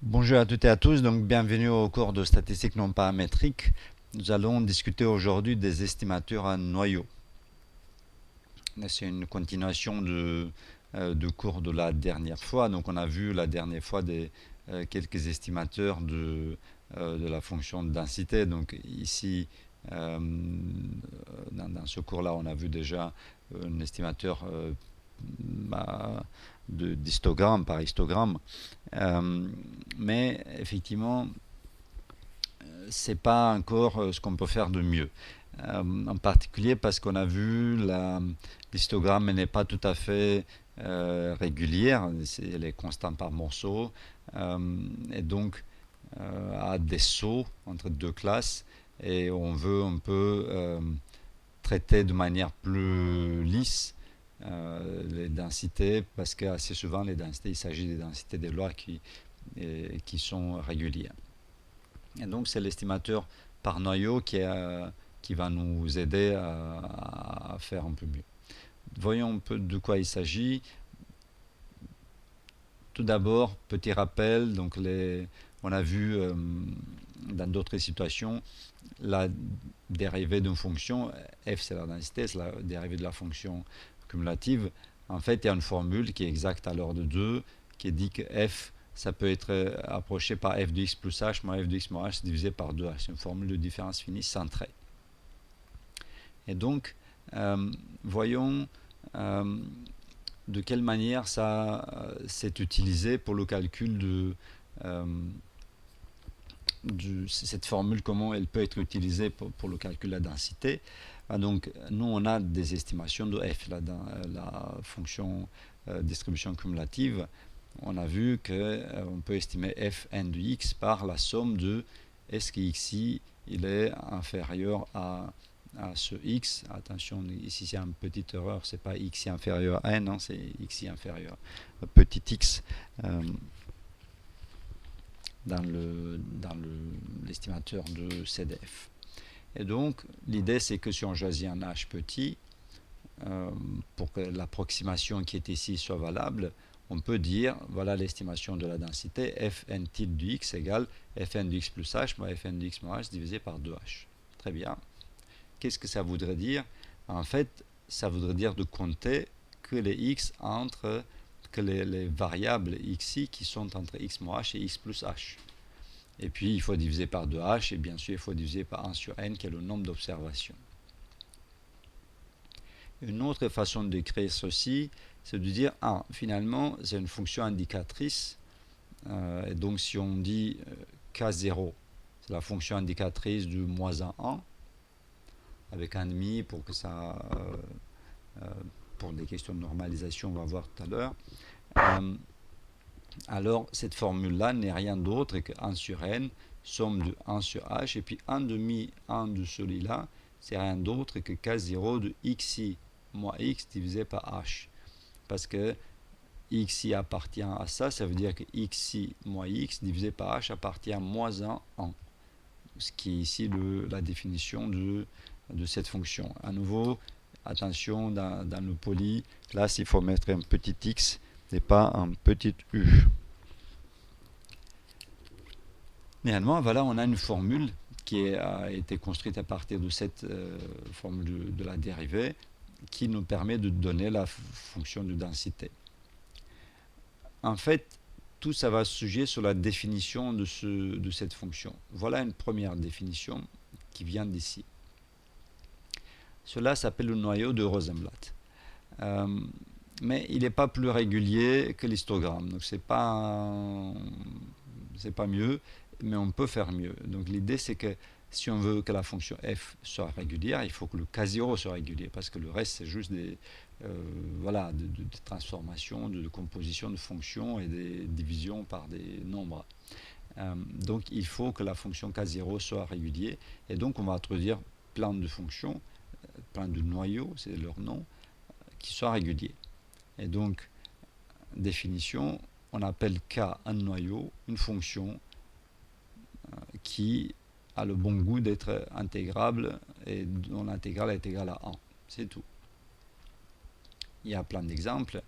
Bonjour à toutes et à tous, donc bienvenue au cours de statistiques non paramétriques. Nous allons discuter aujourd'hui des estimateurs à noyaux. C'est une continuation de cours de la dernière fois. Donc on a vu la dernière fois quelques estimateurs de la fonction de densité. Donc ici, euh, dans ce cours-là, on a vu déjà un estimateur bah, d'histogramme par histogramme. Euh, mais effectivement, c'est pas encore ce qu'on peut faire de mieux. En particulier parce qu'on a vu l'histogramme n'est pas tout à fait régulière, elle est constante par morceaux, et donc a des sauts entre deux classes, et on veut un peu traiter de manière plus lisse les densités, parce qu'assez souvent les densités, il s'agit des densités des lois qui sont régulières. Et donc c'est l'estimateur par noyau qui va nous aider à faire un peu mieux. Voyons un peu de quoi il s'agit. Tout d'abord, petit rappel, on a vu dans d'autres situations la dérivée d'une fonction, f c'est la densité, c'est la dérivée de la fonction cumulative. En fait, il y a une formule qui est exacte à l'ordre de 2 qui dit que f ça peut être approché par f de x plus h moins f de x moins h divisé par 2h. C'est une formule de différence finie centrée. Et donc, voyons de quelle manière ça s'est utilisé pour le calcul euh, cette formule, comment elle peut être utilisée pour le calcul de la densité. Donc, nous, on a des estimations de f, dans la fonction distribution cumulative. On a vu qu'on peut estimer fn de x par la somme de est-ce que xi il est inférieur à ce x. Attention, ici c'est une petite erreur, c'est pas xi inférieur à n, non, c'est xi inférieur à petit x dans l'estimateur de CDF. Et donc, l'idée c'est que si on choisit un h petit, pour que l'approximation qui est ici soit valable, on peut dire, voilà l'estimation de la densité, fn tilde de x égale fn de x plus h moins fn de x moins h divisé par 2h. Très bien. Qu'est-ce que ça voudrait dire? En fait, ça voudrait dire de compter que les x entre que les variables xi qui sont entre x moins h et x plus h. Et puis il faut diviser par 2h, et bien sûr il faut diviser par 1 sur n qui est le nombre d'observations. Une autre façon d'écrire ceci, c'est de dire, finalement, c'est une fonction indicatrice. Et donc, si on dit K0, c'est la fonction indicatrice du moins 1, avec un demi pour que ça, pour des questions de normalisation, on va voir tout à l'heure. Alors, cette formule-là n'est rien d'autre que 1 sur n, somme de 1 sur h, et puis 1 demi 1 de celui-là, c'est rien d'autre que K0 de xi moins x divisé par h. Parce que xi appartient à ça, ça veut dire que xi moins x divisé par h appartient à moins 1 en. Ce qui est ici la définition de cette fonction. À nouveau, attention, dans le poly, là, il faut mettre un petit x et pas un petit u. Néanmoins, voilà, on a une formule qui a été construite à partir de cette formule de la dérivée qui nous permet de donner la fonction de densité. En fait, tout ça va se sujet sur la définition de cette fonction. Voilà une première définition qui vient d'ici. Cela s'appelle le noyau de Rosenblatt. Mais il n'est pas plus régulier que l'histogramme. Donc c'est pas mieux, mais on peut faire mieux. Donc l'idée c'est que si on veut que la fonction f soit régulière, il faut que le K0 soit régulier, parce que le reste c'est juste des transformations, de composition de fonctions et des divisions par des nombres. Donc il faut que la fonction K0 soit régulier, et donc on va introduire plein de fonctions, plein de noyaux, c'est leur nom, qui soient réguliers. Et donc, définition, on appelle K un noyau, une fonction qui a le bon goût d'être intégrable et dont l'intégrale est égale à 1. C'est tout. Il y a plein d'exemples.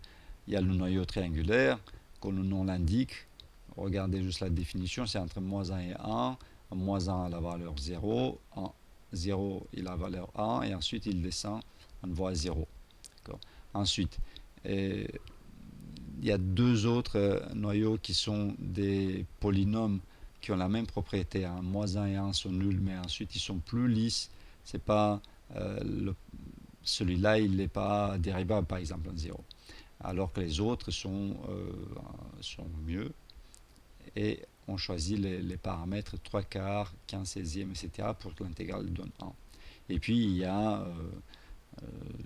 Il y a le noyau triangulaire, comme le nom l'indique. regardez juste la définition, c'est entre moins 1 et 1. Moins 1 a la valeur 0, 0 il a la valeur 1, et ensuite il descend, on voit 0. Ensuite, il y a deux autres noyaux qui sont des polynômes qui ont la même propriété. Moins 1 et 1 sont nuls, mais ensuite ils sont plus lisses. C'est pas celui-là, il n'est pas dérivable, par exemple, en 0. Alors que les autres sont mieux. Et on choisit les paramètres 3 quarts, 15 16e, etc. pour que l'intégrale donne 1. Et puis il y a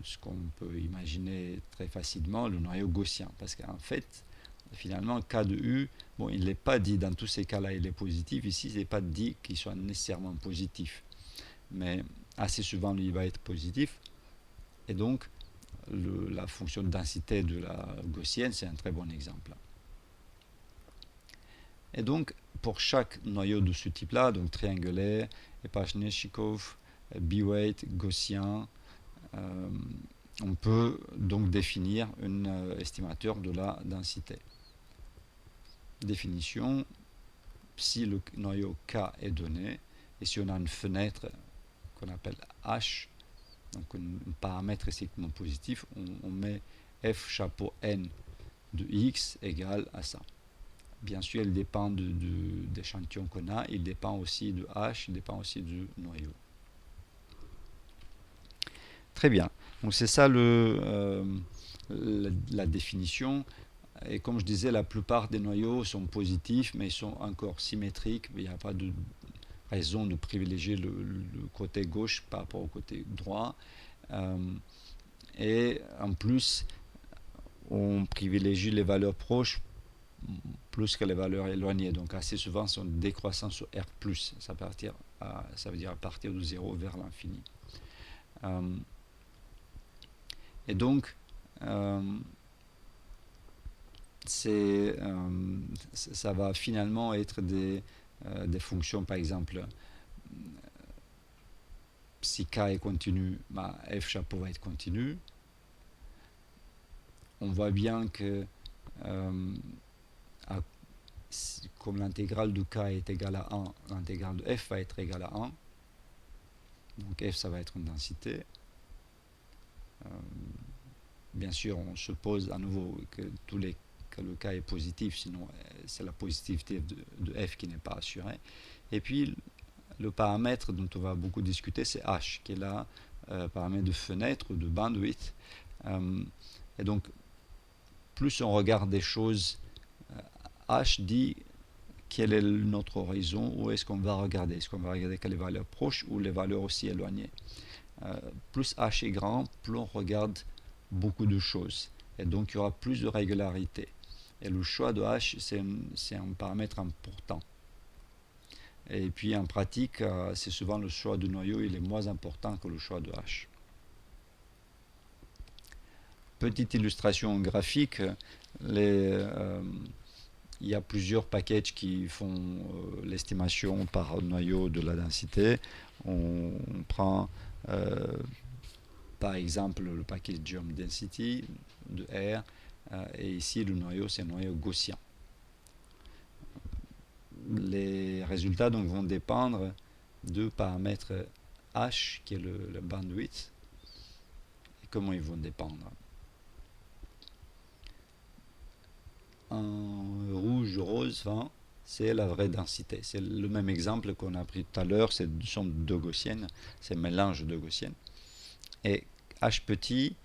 ce qu'on peut imaginer très facilement, le noyau gaussien. Parce qu'en fait, finalement, K de U, bon, il n'est pas dit, dans tous ces cas-là, il est positif. Ici, il n'est pas dit qu'il soit nécessairement positif. Mais assez souvent, il va être positif. Et donc, la fonction de densité de la gaussienne, c'est un très bon exemple. Et donc, pour chaque noyau de ce type-là, donc triangulaire, Epashnev-Shikov, B-weight, gaussien, on peut donc définir un estimateur de la densité. Définition, si le noyau K est donné, et si on a une fenêtre qu'on appelle H, donc un paramètre strictement positif, on met F chapeau N de X égale à ça. Bien sûr, il dépend de l'échantillon qu'on a, il dépend aussi de H, il dépend aussi du noyau. Très bien. Donc c'est ça la définition. Et comme je disais, la plupart des noyaux sont positifs, mais ils sont encore symétriques. Il n'y a pas de raison de privilégier le côté gauche par rapport au côté droit. Et en plus, on privilégie les valeurs proches plus que les valeurs éloignées. Donc assez souvent, c'est une décroissance sur R+. Ça veut dire à partir de 0 vers l'infini. Et donc, ça va finalement être des fonctions, par exemple, si K est continu, F chapeau va être continu. On voit bien que comme l'intégrale de K est égale à 1, l'intégrale de F va être égale à 1. Donc F, ça va être une densité. Bien sûr, on suppose à nouveau que le K est positif, sinon c'est la positivité de F qui n'est pas assurée. Et puis, le paramètre dont on va beaucoup discuter, c'est H, qui est là, paramètre de fenêtre ou de bandwidth. Et donc, plus on regarde des choses, H dit quel est notre horizon, où est-ce qu'on va regarder. Est-ce qu'on va regarder que les valeurs proches ou les valeurs aussi éloignées. Plus H est grand, plus on regarde beaucoup de choses. Et donc, il y aura plus de régularité. Et le choix de H, c'est un paramètre important. Et puis, en pratique, c'est souvent le choix du noyau, il est moins important que le choix de H. Petite illustration graphique, il y a plusieurs packages qui font l'estimation par noyau de la densité. On prend par exemple le package Geom Density de R, et ici le noyau, c'est un noyau gaussien. Les résultats donc vont dépendre de paramètres H, qui est le bandwidth, et comment ils vont dépendre. En rouge, rose, c'est la vraie densité. C'est le même exemple qu'on a pris tout à l'heure, c'est une somme de deux gaussiennes, c'est un mélange de gaussiennes. Et H petit,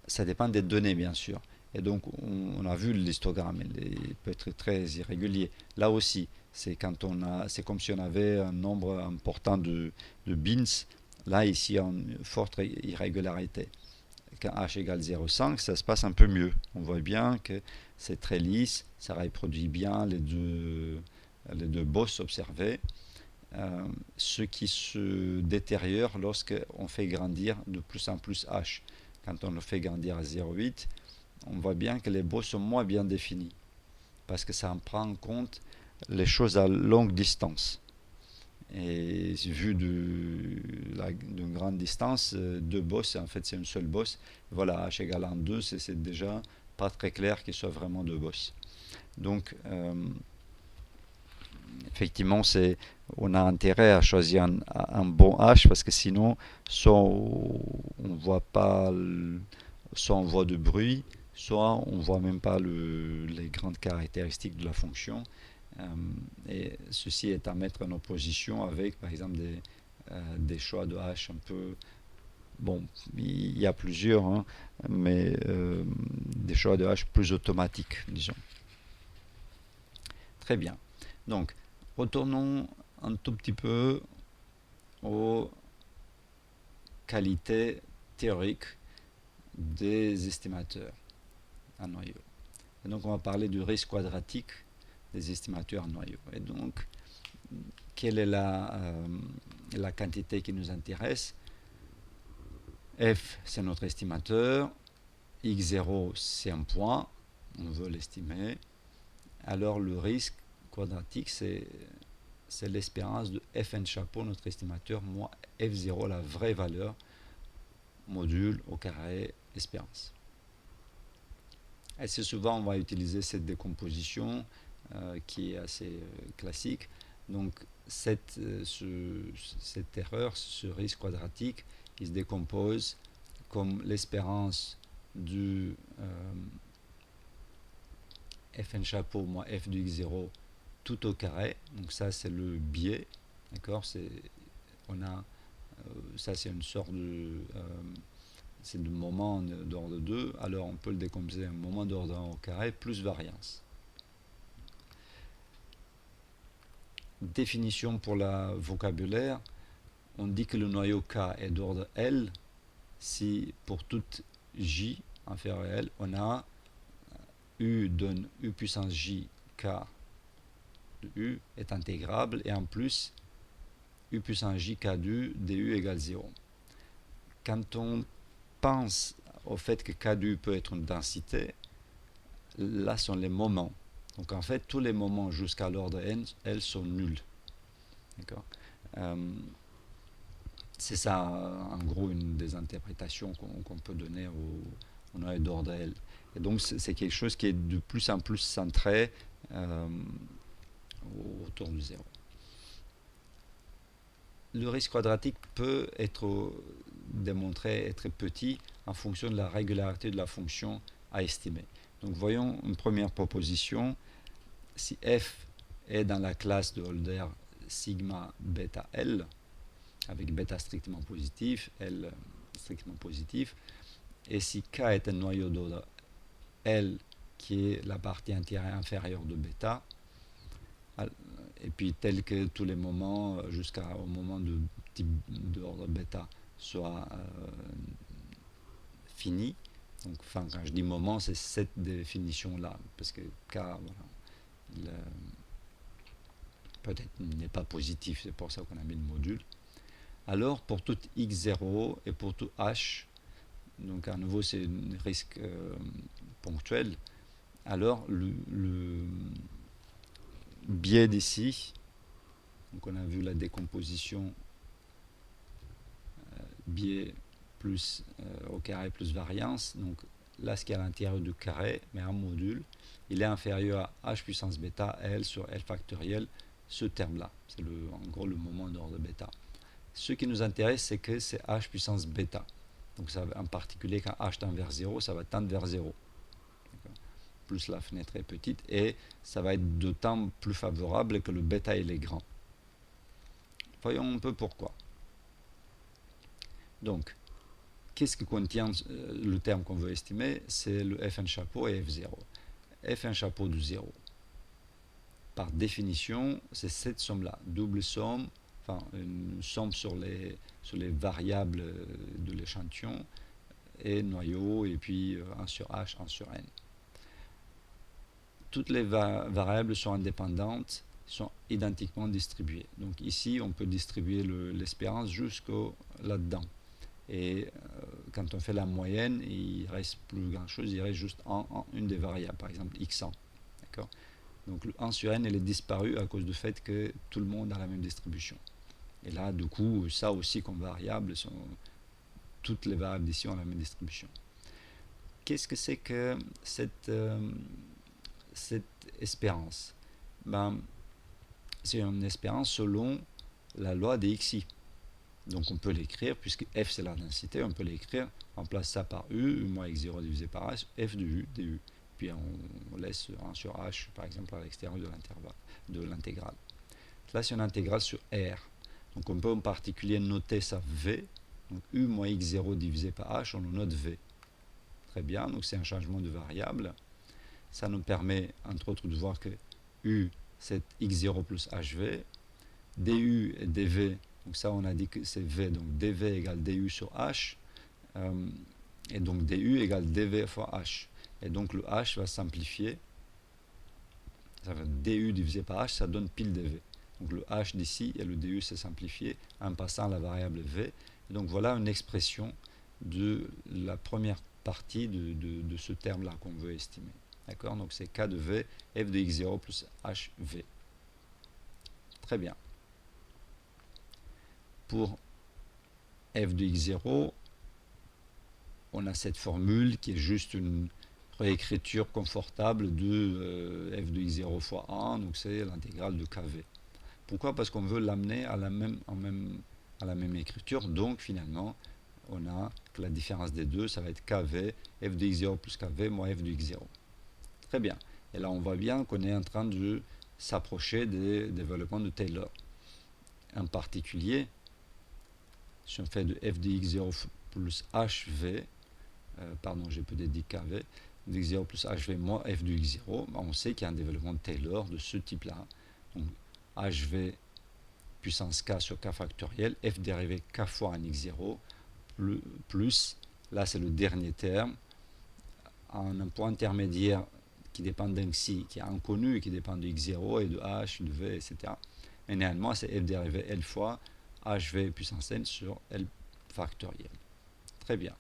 ça dépend des données, bien sûr. Et donc, on a vu l'histogramme, il peut être très irrégulier. Là aussi, c'est comme si on avait un nombre important de bins. Là, ici, une forte irrégularité. Quand H égale 0,5, ça se passe un peu mieux. On voit bien que c'est très lisse, ça reproduit bien les deux bosses observées. Ce qui se détériore lorsqu'on fait grandir de plus en plus H. Quand on le fait grandir à 0,8, on voit bien que les bosses sont moins bien définies, parce que ça en prend en compte les choses à longue distance. Et vu d'une grande distance, deux bosses, en fait c'est une seule bosse. Voilà, H égale en 2, c'est déjà pas très clair qu'il soit vraiment deux bosses. Donc, effectivement, on a intérêt à choisir un bon H parce que sinon, soit on voit pas, soit on voit de bruit, soit on voit même pas les grandes caractéristiques de la fonction. Euh, et ceci est à mettre en opposition avec, par exemple, des choix de H un peu. Bon, il y a plusieurs, hein, mais des choix de H plus automatiques, disons. Très bien. Donc, retournons un tout petit peu aux qualités théoriques des estimateurs à noyau. Et donc, on va parler du risque quadratique des estimateurs à noyau. Et donc, quelle est la quantité qui nous intéresse? F, c'est notre estimateur. X0, c'est un point. On veut l'estimer. Alors, le risque quadratique, c'est l'espérance de Fn chapeau, notre estimateur, moins F0, la vraie valeur, module au carré espérance. Assez souvent, on va utiliser cette décomposition qui est assez classique. Donc, cette erreur, ce risque quadratique, il se décompose comme l'espérance du Fn chapeau moins F de x0 tout au carré. Donc ça, c'est le biais. D'accord, on a, ça, c'est une sorte c'est du moment d'ordre 2. Alors, on peut le décomposer en moment d'ordre 1 au carré plus variance. Définition pour la vocabulaire. On dit que le noyau K est d'ordre L si pour toute J inférieure à L, on a U donne U puissance J K de U est intégrable et en plus U puissance J K du égale 0. Quand on pense au fait que K du peut être une densité, là sont les moments. Donc en fait, tous les moments jusqu'à l'ordre n, elles sont nuls. D'accord, c'est ça, en gros, une des interprétations qu'on peut donner au noyau d'ordre L. Et donc, c'est quelque chose qui est de plus en plus centré autour du zéro. Le risque quadratique peut être démontré être petit en fonction de la régularité de la fonction à estimer. Donc, voyons une première proposition. Si f est dans la classe de Holder sigma bêta L, avec bêta strictement positif, L strictement positif, et si K est un noyau d'ordre L qui est la partie inférieure de bêta, et puis tel que tous les moments jusqu'au moment de type d'ordre bêta soient finis. Donc, enfin, quand je dis moment, c'est cette définition-là, parce que K, voilà, peut-être n'est pas positif, c'est pour ça qu'on a mis le module. Alors, pour tout x0 et pour tout h, donc à nouveau c'est un risque ponctuel, alors le biais d'ici, donc on a vu la décomposition biais plus au carré plus variance, donc là ce qui est à l'intérieur du carré, mais un module, il est inférieur à h puissance bêta L sur L factoriel, ce terme-là, c'est en gros le moment d'ordre bêta. Ce qui nous intéresse, c'est que c'est h puissance bêta. Donc ça, en particulier quand h tend vers 0, ça va tendre vers 0. Plus la fenêtre est petite, et ça va être d'autant plus favorable que le bêta il est grand. Voyons un peu pourquoi. Donc, qu'est-ce que contient le terme qu'on veut estimer? C'est le Fn chapeau et F0. Fn chapeau de 0. Par définition, c'est cette somme-là, double somme, enfin une somme sur les variables de l'échantillon, et noyau, et puis 1 sur h, 1 sur n. Toutes les variables sont indépendantes, sont identiquement distribuées. Donc ici, on peut distribuer l'espérance jusqu'au là-dedans. Et quand on fait la moyenne, il ne reste plus grand-chose, il reste juste une des variables, par exemple x100. D'accord ? Donc le 1 sur n, elle est disparue à cause du fait que tout le monde a la même distribution. Et là, du coup, ça aussi comme variable, toutes les variables d'ici ont la même distribution. Qu'est-ce que c'est que cette espérance? c'est une espérance selon la loi des xi. Donc on peut l'écrire, puisque f c'est la densité, on peut l'écrire, on remplace ça par u moins x0 divisé par h, f de u, du. Puis on laisse 1 sur h, par exemple, à l'extérieur de l'intervalle, de l'intégrale. Là, c'est une intégrale sur R. Donc on peut en particulier noter ça V. Donc U moins X0 divisé par H, on le note V. Très bien, donc c'est un changement de variable. Ça nous permet, entre autres, de voir que U, c'est X0 plus HV. DU et DV, donc ça on a dit que c'est V, donc DV égale DU sur H. Et donc DU égale DV fois H. Et donc le H va simplifier. Ça va DU divisé par H, ça donne pile DV. Donc le H d'ici et le DU s'est simplifié en passant la variable V. Et donc voilà une expression de la première partie de ce terme-là qu'on veut estimer. D'accord? Donc c'est K de V, f de x0 plus hv. Très bien. Pour f de x0, on a cette formule qui est juste une réécriture confortable de f de x0 fois 1, donc c'est l'intégrale de kv. Pourquoi? Parce qu'on veut l'amener à la même écriture, donc finalement on a que la différence des deux, ça va être kv, f de x0 plus kv moins f de x0. Très bien. Et là on voit bien qu'on est en train de s'approcher des développements de Taylor. En particulier, si on fait de f de x0 plus hv, pardon, j'ai peut-être dit kv, x0 plus hv moins f de x0, on sait qu'il y a un développement de Taylor de ce type-là. Donc hv puissance k sur k factoriel, f dérivé k fois un x0, plus, là c'est le dernier terme, en un point intermédiaire qui dépend d'un xi qui est inconnu et qui dépend de x0 et de h, de v, etc. Mais néanmoins c'est f dérivé l fois hv puissance n sur l factoriel. Très bien.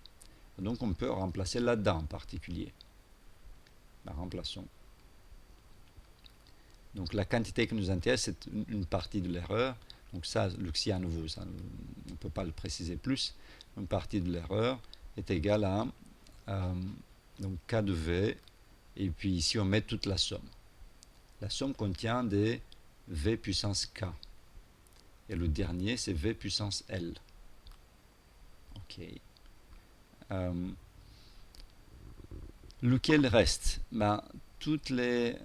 Donc on peut remplacer là-dedans en particulier. Remplaçons. Donc la quantité qui nous intéresse, c'est une partie de l'erreur. Donc ça, le xi à nouveau, ça, on ne peut pas le préciser plus. Une partie de l'erreur est égale à donc k de v, et puis ici on met toute la somme. La somme contient des v puissance k. Et le dernier, c'est v puissance l. Ok. Lequel reste? Toutes les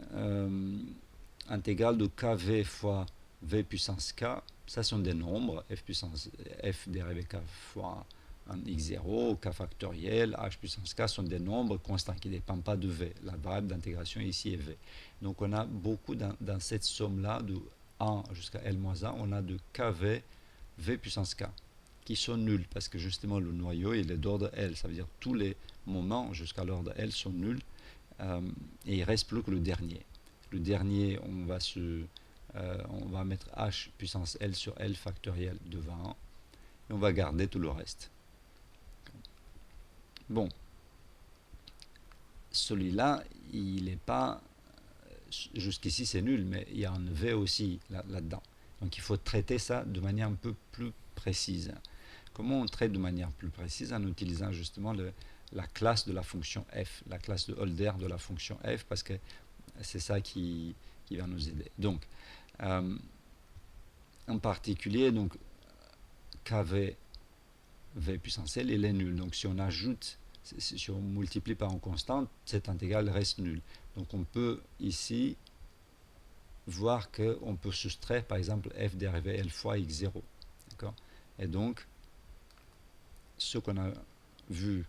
intégrales de kv fois v puissance k, ça sont des nombres, f dérivé k fois un x0, k factoriel, h puissance k sont des nombres constants qui ne dépendent pas de v. La variable d'intégration ici est v. Donc on a beaucoup dans cette somme-là, de 1 jusqu'à l-1, on a de kv, v puissance k, qui sont nuls, parce que justement le noyau il est d'ordre L, ça veut dire tous les moments jusqu'à l'ordre L sont nuls, et il ne reste plus que le dernier. Le dernier, on va mettre h puissance L sur L factoriel devant, et on va garder tout le reste. Bon, celui-là, il n'est pas, jusqu'ici c'est nul, mais il y a un V aussi là-dedans. Donc il faut traiter ça de manière un peu plus précise. Comment on traite de manière plus précise? En utilisant justement la classe de la fonction f, la classe de Holder de la fonction f, parce que c'est ça qui va nous aider. Donc, en particulier, donc, kv, v puissance l, il est nul. Donc si on ajoute, si on multiplie par une constante, cette intégrale reste nulle. Donc on peut ici voir qu'on peut soustraire par exemple f dérivé l fois x0. D'accord? Et donc, ce qu'on a vu,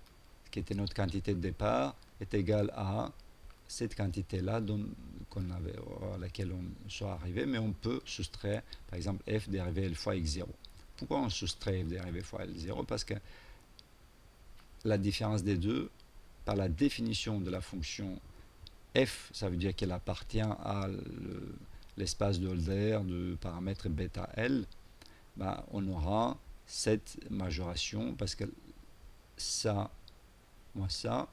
qui était notre quantité de départ, est égal à cette quantité-là à laquelle on soit arrivé, mais on peut soustraire, par exemple, f dérivé L fois x0. Pourquoi on soustrait f dérivé fois L0? Parce que la différence des deux, par la définition de la fonction f, ça veut dire qu'elle appartient à l'espace de Holder de paramètres bêta L, on aura cette majoration, parce que ça, moins ça,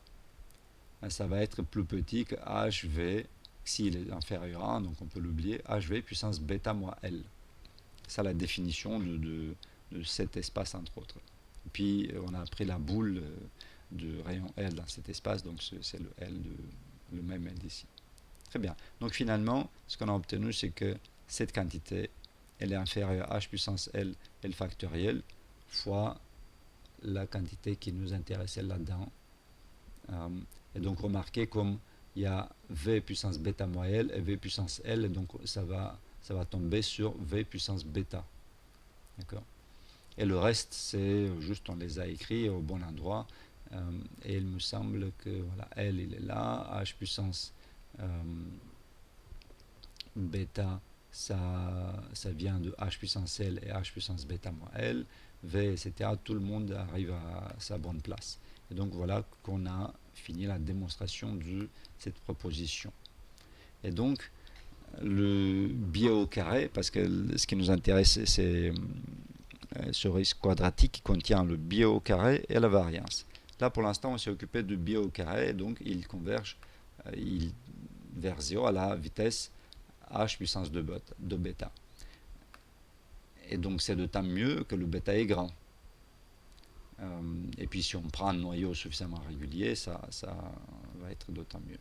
ça va être plus petit que hv, s'il est inférieur à 1, donc on peut l'oublier, hv puissance bêta moins L. C'est la définition de cet espace, entre autres. Et puis, on a pris la boule de rayon L dans cet espace, donc c'est le même L d'ici. Très bien. Donc finalement, ce qu'on a obtenu, c'est que cette quantité, elle est inférieure à h puissance L factoriel fois la quantité qui nous intéressait là-dedans. Et donc remarquez comme il y a v puissance bêta moins L et v puissance L, et donc ça va tomber sur v puissance bêta. D'accord. Et le reste, c'est juste on les a écrits au bon endroit. Et il me semble que voilà, L il est là, h puissance bêta, ça vient de h puissance L et h puissance bêta moins L, V, etc. Tout le monde arrive à sa bonne place. Et donc voilà qu'on a fini la démonstration de cette proposition. Et donc le biais au carré, parce que ce qui nous intéresse, c'est ce risque quadratique qui contient le biais au carré et la variance. Là, pour l'instant, on s'est occupé du biais au carré, donc il converge vers 0 à la vitesse h puissance de bêta. Et donc, c'est d'autant mieux que le bêta est grand. Et puis, si on prend un noyau suffisamment régulier, ça va être d'autant mieux.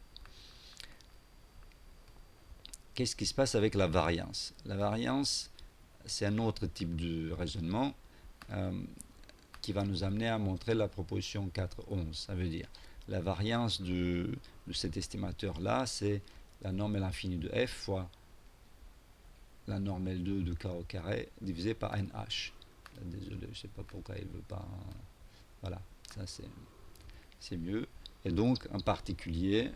Qu'est-ce qui se passe avec la variance? La variance, c'est un autre type de raisonnement qui va nous amener à montrer la proposition 4.11. Ça veut dire la variance de cet estimateur-là, c'est la norme L infinie de f fois la norme L2 de k au carré divisé par nh. Désolé, je ne sais pas pourquoi il ne veut pas... Voilà, ça c'est mieux. Et donc, en particulier,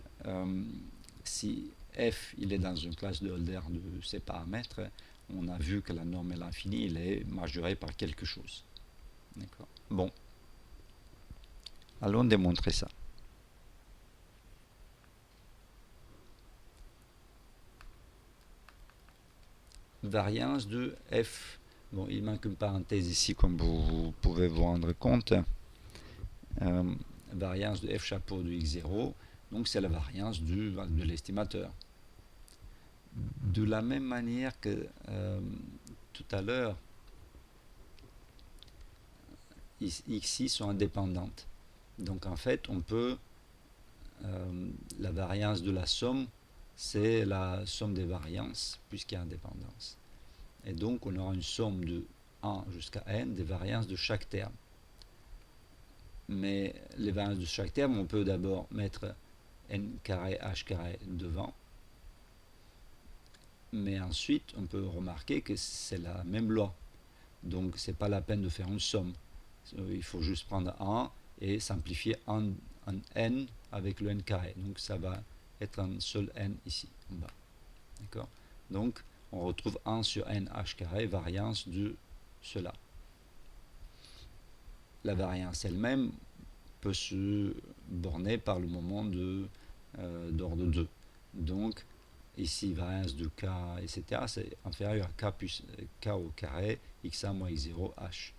si f il est dans une classe de Hölder de ces paramètres, on a vu que la norme L infinie il est majorée par quelque chose. D'accord. Bon. Allons démontrer ça. Variance de f. Bon, il manque une parenthèse ici, comme vous pouvez vous rendre compte. Variance de f chapeau de x0. Donc, c'est la variance de l'estimateur. De la même manière que tout à l'heure, ici sont indépendantes. Donc, en fait, on peut... la variance de la somme, c'est la somme des variances, puisqu'il y a indépendance. Et donc, on aura une somme de 1 jusqu'à n des variances de chaque terme. Mais les variances de chaque terme, on peut d'abord mettre n carré, h carré devant. Mais ensuite, on peut remarquer que c'est la même loi. Donc, c'est pas la peine de faire une somme. Il faut juste prendre 1 et simplifier en n avec le n carré. Donc, ça va être un seul n ici, en bas. D'accord? Donc, on retrouve 1 sur n h carré, variance de cela. La variance elle-même peut se borner par le moment d'ordre 2. Donc, ici, variance de k, etc., c'est inférieur à k au carré, x1 moins x0, h.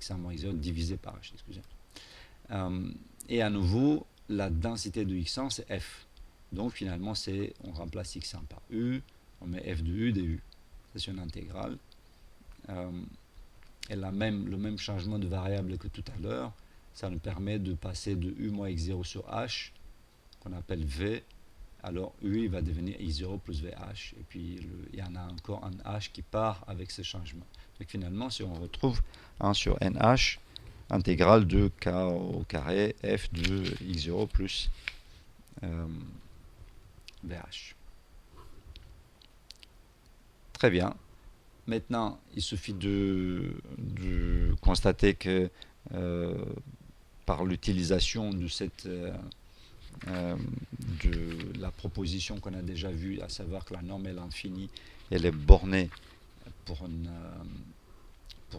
x1 moins x0 divisé par h, excusez-moi. Et à nouveau, la densité de x1, c'est f. Donc, finalement, on remplace x1 par u, on met f de u du. C'est une intégrale. Et le même changement de variable que tout à l'heure, ça nous permet de passer de u moins x0 sur h, qu'on appelle v. Alors u il va devenir i0 plus vh. Et puis il y en a encore un h qui part avec ce changement. Donc finalement, si on retrouve 1 sur nh, intégrale de k au carré, f de x0 plus vh. Très bien. Maintenant, il suffit de constater que par l'utilisation de de la proposition qu'on a déjà vue, à savoir que la norme L infinie, elle est bornée pour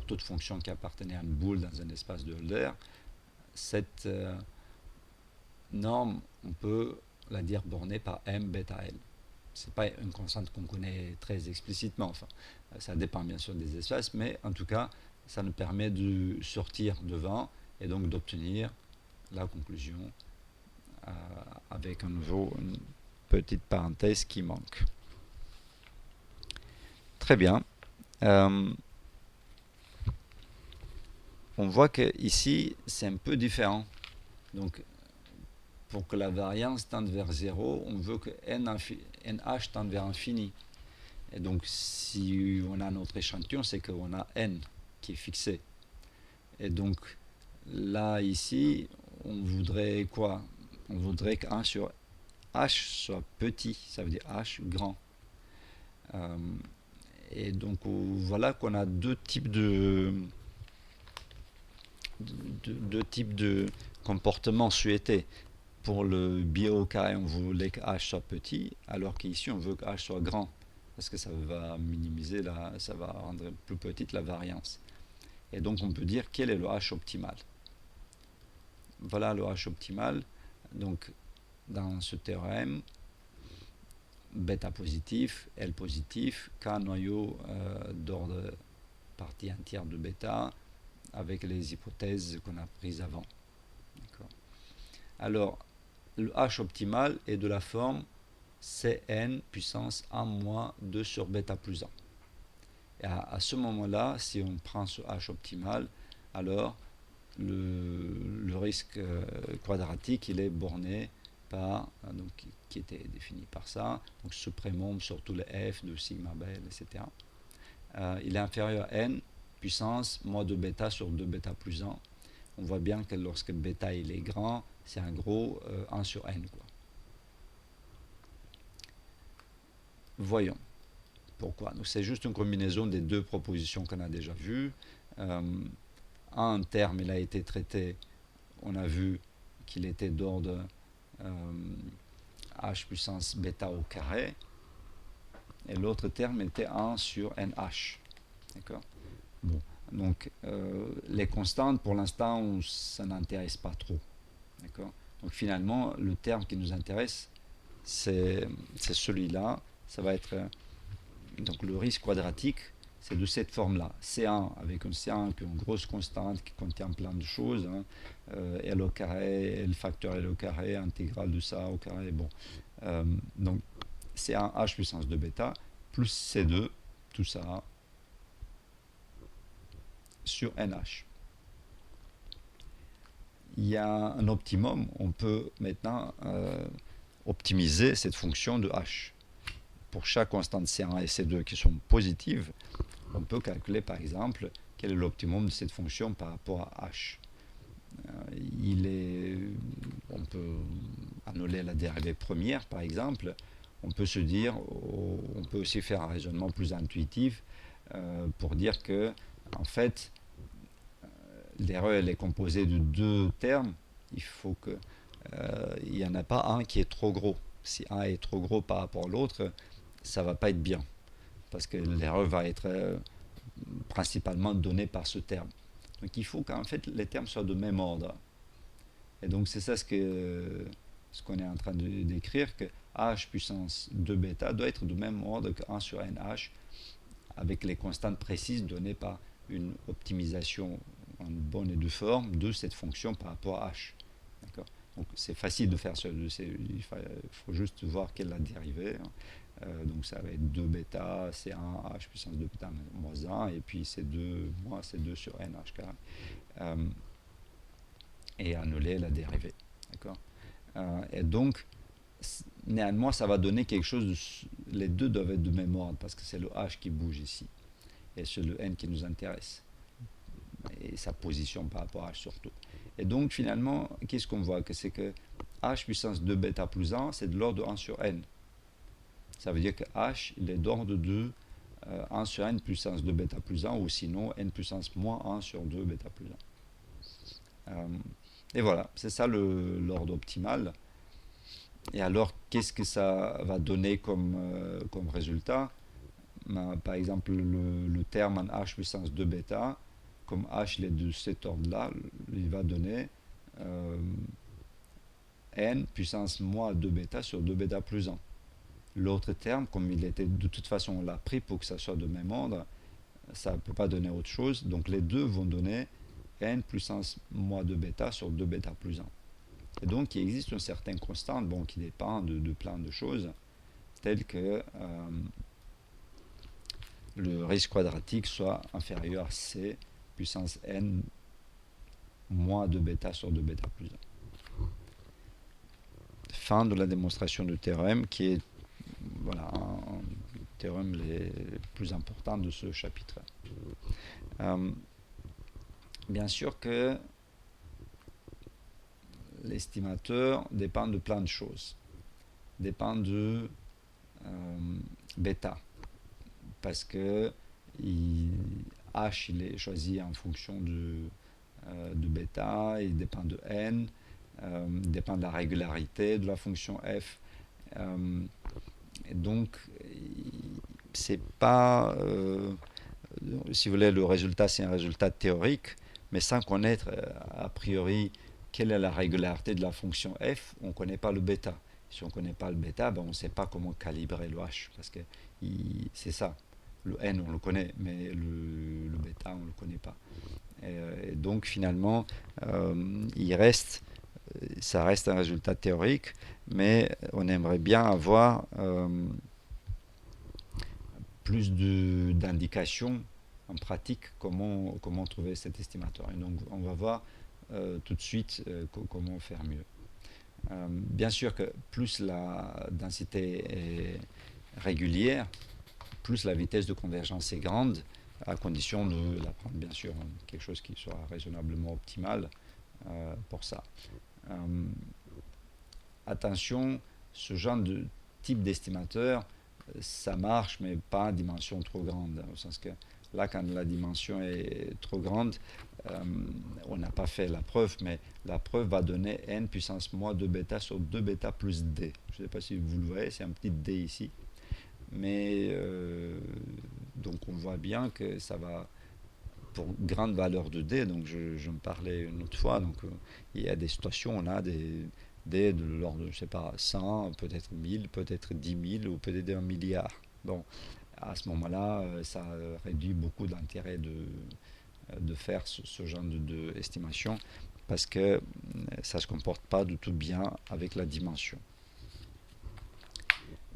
toute fonction qui appartenait à une boule dans un espace de Hölder. Cette norme, on peut la dire bornée par m bêta L. Ce n'est pas une constante qu'on connaît très explicitement, enfin, ça dépend bien sûr des espaces, mais en tout cas, ça nous permet de sortir devant et donc d'obtenir la conclusion avec à nouveau une petite parenthèse qui manque. Très bien. On voit que ici c'est un peu différent. Donc, pour que la variance tende vers 0, on veut que nh tende vers infini. Et donc, si on a notre échantillon, c'est qu'on a n qui est fixé. Et donc, là, ici, on voudrait quoi? On voudrait que 1 sur h soit petit, ça veut dire h grand. Euh, et donc, voilà qu'on a deux types de comportements souhaités. Pour le biais au carré, on voulait que h soit petit, alors qu'ici, on veut que h soit grand, parce que ça va minimiser, ça va rendre plus petite la variance. Et donc, on peut dire quel est le h optimal. Voilà le h optimal. Donc, dans ce théorème, bêta positif, L positif, K noyau d'ordre partie entière de bêta, avec les hypothèses qu'on a prises avant. Alors, le h optimal est de la forme Cn puissance 1 moins 2 sur bêta plus 1. Et à ce moment-là, si on prend ce h optimal, alors le risque quadratique, il est borné par, donc, qui était défini par ça, donc suprêmum sur tous les f de sigma belle, etc. Il est inférieur à n puissance moins 2 bêta sur 2 bêta plus 1. On voit bien que lorsque bêta il est grand, c'est un gros 1 sur n, quoi. Voyons pourquoi. Donc c'est juste une combinaison des deux propositions qu'on a déjà vues. Un terme, il a été traité, on a vu qu'il était d'ordre h puissance bêta au carré, et l'autre terme était 1 sur nh. D'accord. Bon. Donc les constantes, pour l'instant, ça n'intéresse pas trop. D'accord. Donc finalement, le terme qui nous intéresse, c'est celui-là. Ça va être donc le risque quadratique, c'est de cette forme-là. C1 avec un C1 qui est une grosse constante qui contient plein de choses. L au carré, L facteur L au carré, intégrale de ça au carré. Bon. Donc C1 H puissance 2 bêta plus C2, tout ça sur NH. Il y a un optimum, on peut maintenant optimiser cette fonction de H. Pour chaque constante C1 et C2 qui sont positives, on peut calculer par exemple quel est l'optimum de cette fonction par rapport à H. On peut annuler la dérivée première par exemple. On peut se dire, on peut aussi faire un raisonnement plus intuitif pour dire que en fait l'erreur elle est composée de deux termes. Il faut que il n'y en a pas un qui est trop gros. Si un est trop gros par rapport à l'autre, ça va pas être bien, parce que l'erreur va être principalement donnée par ce terme. Donc il faut qu'en fait les termes soient de même ordre. Et donc c'est ça ce qu'on est en train de décrire, que h puissance 2 bêta doit être de même ordre que 1 sur nh, avec les constantes précises données par une optimisation en bonne et due forme de cette fonction par rapport à h. D'accord. Donc c'est facile de faire ça, il faut juste voir quelle est la dérivée. Donc ça va être 2 bêta, c'est 1 h puissance 2 bêta moins 1, et puis c'est 2 moins c'est 2 sur nh carré. Et annuler la dérivée. D'accord. Et donc, néanmoins, ça va donner quelque chose, les deux doivent être de même ordre, parce que c'est le h qui bouge ici, et c'est le n qui nous intéresse, et sa position par rapport à h surtout. Et donc, finalement, qu'est-ce qu'on voit? Que c'est que h puissance 2 bêta plus 1, c'est de l'ordre de 1 sur n. Ça veut dire que h, il est d'ordre de 1 sur n puissance 2 bêta plus 1, ou sinon n puissance moins 1 sur 2 bêta plus 1. Et voilà, c'est ça l'ordre optimal. Et alors, qu'est-ce que ça va donner comme résultat? Par exemple, le terme en h puissance 2 bêta, comme h il est de cet ordre-là, il va donner n puissance moins 2 bêta sur 2 bêta plus 1. L'autre terme, comme il était de toute façon, on l'a pris pour que ça soit de même ordre, ça ne peut pas donner autre chose. Donc les deux vont donner n puissance moins 2 bêta sur 2 bêta plus 1. Et donc il existe une certaine constante qui dépend de plein de choses, telles que le risque quadratique soit inférieur à c puissance n moins 2 bêta sur 2 bêta plus 1. Fin de la démonstration du théorème, qui est voilà, théorèmes les plus importants de ce chapitre. Bien sûr que l'estimateur dépend de plein de choses. Dépend de bêta. Parce que H il est choisi en fonction de bêta, il dépend de n, il dépend de la régularité de la fonction f. Et donc, c'est pas, si vous voulez, le résultat, c'est un résultat théorique, mais sans connaître a priori quelle est la régularité de la fonction f, on ne connaît pas le bêta. Si on ne connaît pas le bêta, ben on ne sait pas comment calibrer le h, parce que c'est ça. Le n, on le connaît, mais le bêta, on ne le connaît pas. Et donc, finalement, ça reste un résultat théorique, mais on aimerait bien avoir plus d'indications en pratique comment trouver cet estimateur. Et donc, on va voir tout de suite comment faire mieux. Bien sûr que plus la densité est régulière, plus la vitesse de convergence est grande, à condition de la prendre bien sûr quelque chose qui soit raisonnablement optimal pour ça. Attention, ce genre de type d'estimateur, ça marche, mais pas à dimension trop grande, au sens que là, quand la dimension est trop grande, on n'a pas fait la preuve, mais la preuve va donner n puissance moins 2 bêta sur 2 bêta plus d. Je ne sais pas si vous le voyez, c'est un petit d ici. Mais donc on voit bien que ça va pour grande valeur de d, donc je me parlais une autre fois, donc il y a des situations où on a des d de l'ordre, je sais pas, 100, peut-être 1000, peut-être 10 000 ou peut-être 1 milliard. Bon, à ce moment-là, ça réduit beaucoup d'intérêt de faire ce genre d'estimation parce que ça ne se comporte pas du tout bien avec la dimension.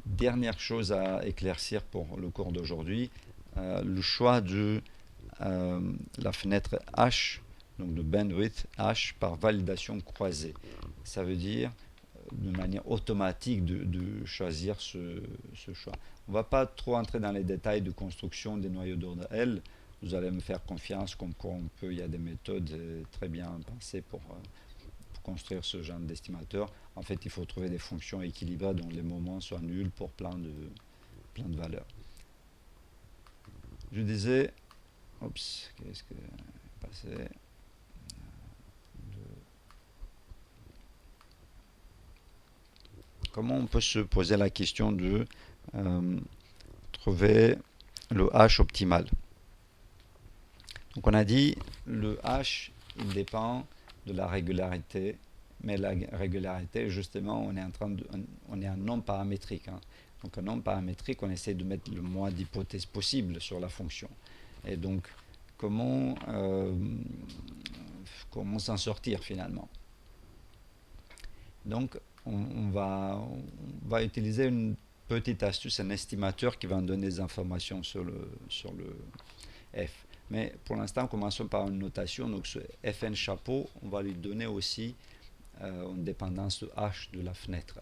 Dernière chose à éclaircir pour le cours d'aujourd'hui, le choix de la fenêtre H, donc de bandwidth H par validation croisée. Ça veut dire de manière automatique de choisir ce choix. On ne va pas trop entrer dans les détails de construction des noyaux d'ordre L. Vous allez me faire confiance comme quoi il y a des méthodes très bien pensées pour construire ce genre d'estimateur. En fait, il faut trouver des fonctions équilibrées dont les moments soient nuls pour plein de valeurs. Je disais, qu'est-ce que est passé? Comment on peut se poser la question de trouver le H optimal? Donc on a dit le H il dépend de la régularité, mais la régularité justement on est un nombre paramétrique. Donc un nombre paramétrique, on essaie de mettre le moins d'hypothèses possible sur la fonction. Et donc comment s'en sortir finalement? Donc on va utiliser une petite astuce, un estimateur qui va nous donner des informations sur le f. Mais pour l'instant, commençons par une notation. Donc ce fn chapeau, on va lui donner aussi une dépendance de h de la fenêtre.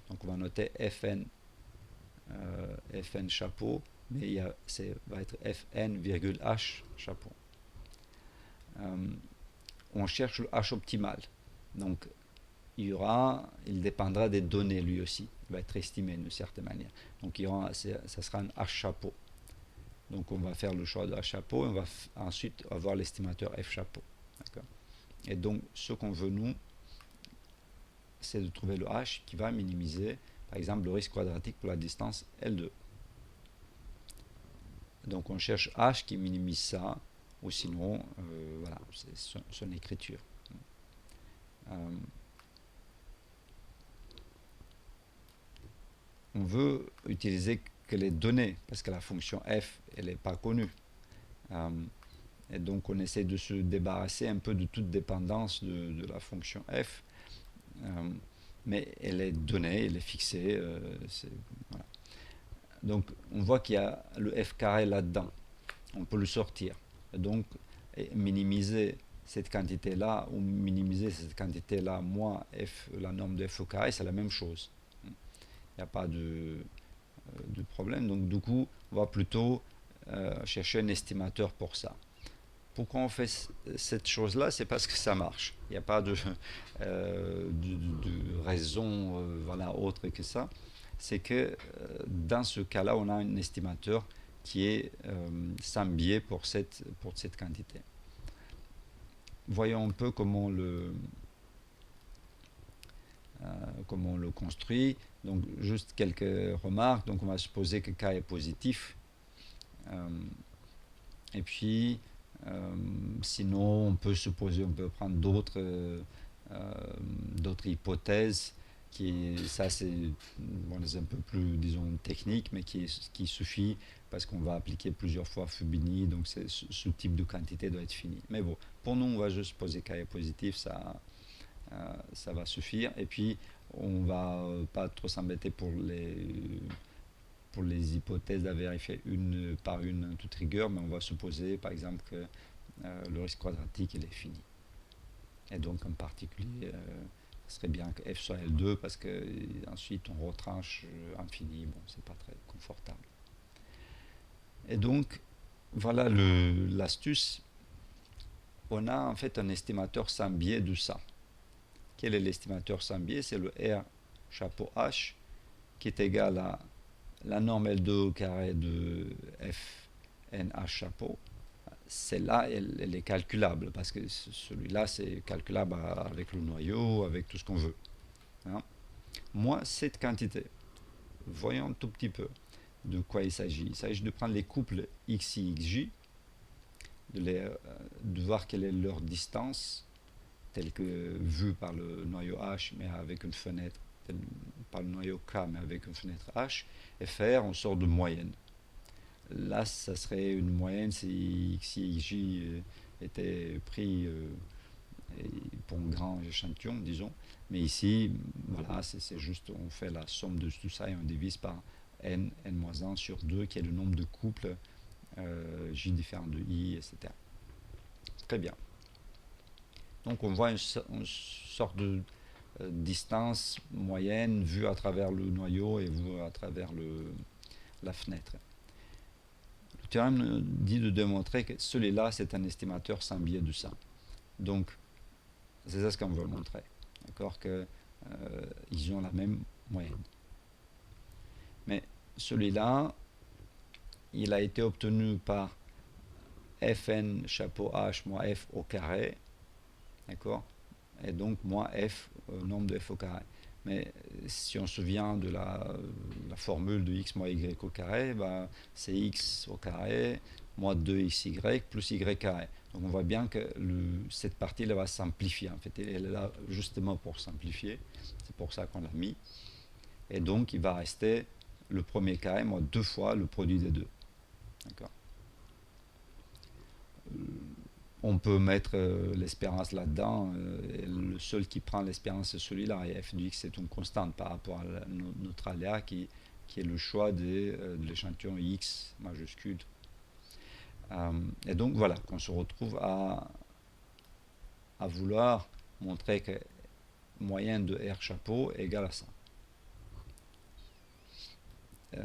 Donc on va noter fn chapeau, mais va être fn virgule h chapeau. On cherche le h optimal. Donc il dépendra des données lui aussi. Il va être estimé d'une certaine manière. Donc ça sera un h chapeau. Donc on va faire le choix de H chapeau et on va ensuite avoir l'estimateur F chapeau. Et donc ce qu'on veut nous, c'est de trouver le H qui va minimiser par exemple le risque quadratique pour la distance L2. Donc on cherche H qui minimise ça, ou sinon, voilà, c'est son écriture. On veut utiliser que les données, parce que la fonction f, elle n'est pas connue. Et donc on essaie de se débarrasser un peu de toute dépendance de la fonction f, mais elle est donnée, elle est fixée. Voilà. Donc on voit qu'il y a le f carré là-dedans. On peut le sortir. Et donc minimiser cette quantité-là ou minimiser cette quantité-là moins f, la norme de f au carré, c'est la même chose. Il n'y a pas de du problème. Donc du coup, on va plutôt chercher un estimateur pour ça. Pourquoi on fait cette chose-là? C'est parce que ça marche. Il n'y a pas de raison voilà, autre que ça. C'est que dans ce cas-là, on a un estimateur qui est sans biais pour cette quantité. Voyons un peu comment on le construit. Donc juste quelques remarques. Donc on va supposer que K est positif. Et puis sinon on peut prendre d'autres hypothèses ça c'est un peu plus disons technique, mais qui suffit parce qu'on va appliquer plusieurs fois Fubini, donc ce type de quantité doit être fini. Mais bon, pour nous on va juste poser K est positif, ça va suffire. Et puis on va pas trop s'embêter pour les hypothèses à vérifier une par une toute rigueur, mais on va supposer par exemple que le risque quadratique il est fini. Et donc en particulier, ce serait bien que f soit L2 parce que ensuite on retranche infini, bon c'est pas très confortable. Et donc voilà l'astuce. On a en fait un estimateur sans biais de ça. Quel est l'estimateur sans biais? C'est le R chapeau H qui est égal à la norme L2 au carré de f n h chapeau. Celle-là, elle est calculable, parce que celui-là, c'est calculable avec le noyau, avec tout ce qu'on veut. Hein. Moi, cette quantité, voyons un tout petit peu de quoi il s'agit. Il s'agit de prendre les couples xi, xj, de voir quelle est leur distance, telle que vue par le noyau H, mais avec une fenêtre, par le noyau K, mais avec une fenêtre H, et faire en sorte de moyenne. Là, ça serait une moyenne si X et J était pris pour un grand échantillon, disons. Mais ici, voilà, c'est juste, on fait la somme de tout ça et on divise par n-1 sur 2, qui est le nombre de couples J différents de I, etc. Très bien. Donc on voit une sorte de distance moyenne vue à travers le noyau et vue à travers la fenêtre. Le théorème dit de démontrer que celui-là, c'est un estimateur sans biais de ça. Donc, c'est ça ce qu'on veut montrer. D'accord, qu'ils ont la même moyenne. Mais celui-là, il a été obtenu par Fn chapeau H moins F au carré. D'accord, et donc moins F, nombre de F au carré. Mais si on se souvient de la formule de x moins y au carré, bah, c'est x au carré moins 2xy plus y carré. Donc on voit bien que cette partie-là va simplifier. En fait, elle est là justement pour simplifier. C'est pour ça qu'on l'a mis. Et donc il va rester le premier carré moins 2 fois le produit des deux. D'accord. On peut mettre l'espérance là-dedans. Le seul qui prend l'espérance, c'est celui-là. Et f de x est une constante par rapport à notre aléa qui est le choix de l'échantillon x majuscule. Et donc voilà, qu'on se retrouve à vouloir montrer que moyenne de R chapeau est égal à ça.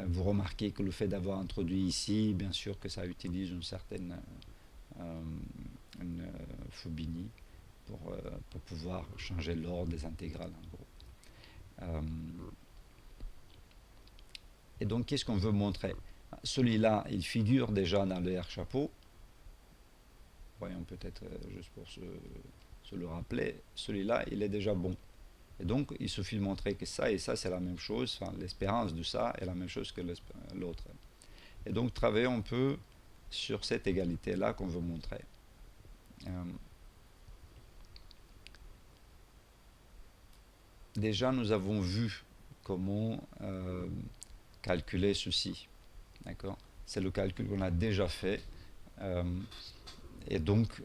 Vous remarquez que le fait d'avoir introduit ici, bien sûr que ça utilise une certaine Fubini pour pouvoir changer l'ordre des intégrales en gros. Et donc qu'est-ce qu'on veut montrer? Celui-là, il figure déjà dans le R chapeau. Voyons peut-être juste pour se le rappeler, celui-là, il est déjà bon. Et donc, il suffit de montrer que ça et ça, c'est la même chose. Enfin, l'espérance de ça est la même chose que l'autre. Et donc, travaillons un peu sur cette égalité-là qu'on veut montrer. Déjà, nous avons vu comment calculer ceci. D'accord? C'est le calcul qu'on a déjà fait. Et donc,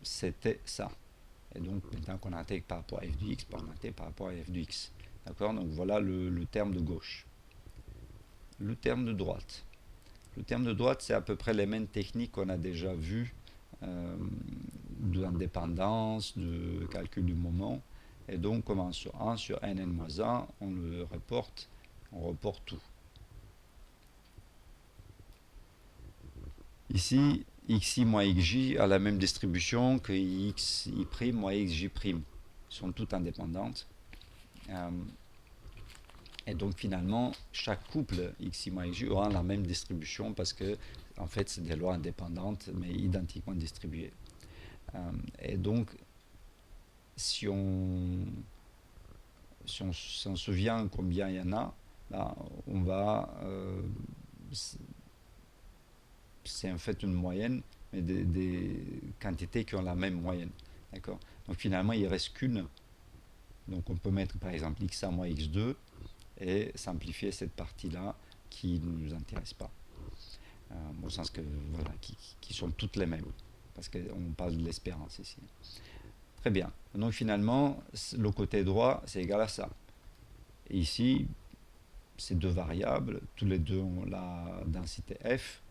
c'était ça. Et donc, maintenant qu'on intègre par rapport à f de x, on intègre par rapport à f de x. D'accord? Donc, voilà le terme de gauche. Le terme de droite. Le terme de droite, c'est à peu près les mêmes techniques qu'on a déjà vues d'indépendance, de calcul du moment. Et donc, commence sur 1 sur n-1, on reporte tout. Ici, xi moins xj a la même distribution que xi' moins xj'. Ils sont toutes indépendantes. Euh, et donc finalement, chaque couple xi moins xj aura la même distribution parce que en fait, c'est des lois indépendantes mais identiquement distribuées. Et donc, si on, si on s'en souvient combien il y en a, là, on va c'est en fait une moyenne, mais des quantités qui ont la même moyenne. D'accord. Donc finalement, il ne reste qu'une. Donc on peut mettre par exemple x1 moins x2 et simplifier cette partie-là qui ne nous intéresse pas. Au sens que, voilà, qui sont toutes les mêmes. Parce qu'on parle de l'espérance ici. Très bien. Donc finalement, le côté droit, c'est égal à ça. Et ici, ces deux variables, tous les deux ont la densité f,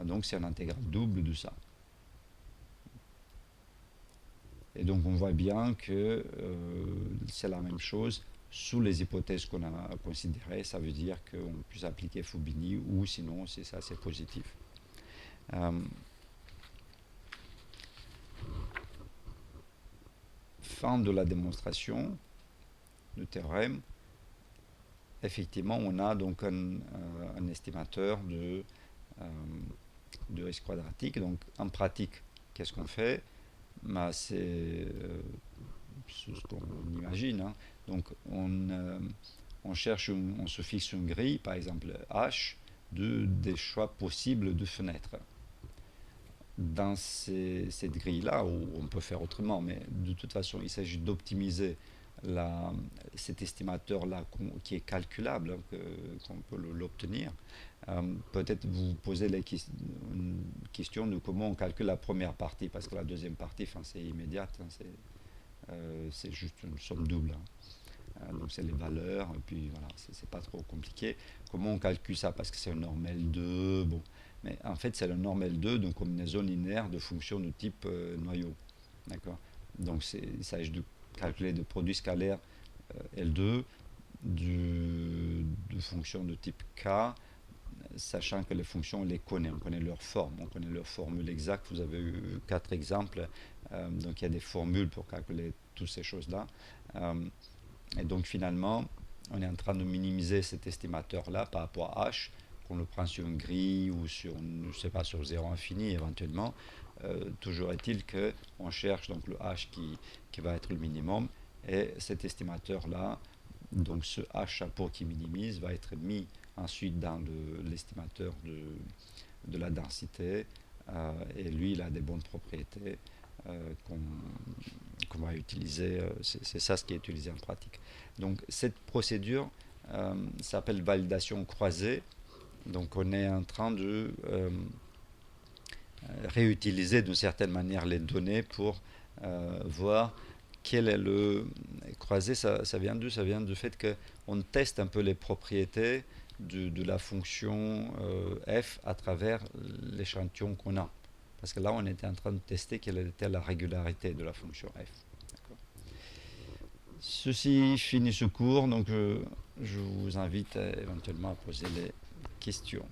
donc c'est un intégral double de ça. Et donc on voit bien que c'est la même chose sous les hypothèses qu'on a considérées. Ça veut dire qu'on puisse appliquer Fubini ou sinon c'est ça, c'est positif. Fin de la démonstration du théorème. Effectivement, on a donc un estimateur de risque quadratique. Donc en pratique, qu'est-ce qu'on fait? C'est ce qu'on imagine. Hein. Donc on cherche, on se fixe une grille, par exemple H, des choix possibles de fenêtres. Dans cette grille-là, on peut faire autrement, mais de toute façon, il s'agit d'optimiser cet estimateur-là qui est calculable, hein, qu'on peut l'obtenir. Peut-être vous posez une question de comment on calcule la première partie, parce que la deuxième partie, c'est immédiate, hein, c'est juste une somme double. Hein. Donc c'est les valeurs, et puis voilà, c'est pas trop compliqué. Comment on calcule ça? Parce que c'est un normal 2, bon. Mais en fait, c'est le normal 2 d'une combinaison linéaire de fonctions de type noyau. D'accord. Donc il s'agit de calculer des produits scalaires L2 de fonctions de type K, sachant que les fonctions, on les connaît, on connaît leur forme, on connaît leur formule exacte. Vous avez eu 4 exemples, donc il y a des formules pour calculer toutes ces choses-là. Et donc finalement, on est en train de minimiser cet estimateur-là par rapport à H, qu'on le prend sur une grille ou sur, je sais pas, sur 0 infini éventuellement. Toujours est-il qu'on cherche donc le H qui va être le minimum, et cet estimateur-là, donc ce H chapeau qui minimise, va être mis ensuite dans l'estimateur de la densité, et lui, il a des bonnes propriétés qu'on va utiliser. C'est ça ce qui est utilisé en pratique. Donc cette procédure s'appelle validation croisée. Donc on est en train de réutiliser d'une certaine manière les données pour voir quel est le croisé. Ça vient d'où? Ça vient du fait qu'on teste un peu les propriétés de la fonction f à travers l'échantillon qu'on a. Parce que là, on était en train de tester quelle était la régularité de la fonction f. Ceci finit ce cours, donc je vous invite éventuellement à poser les questions.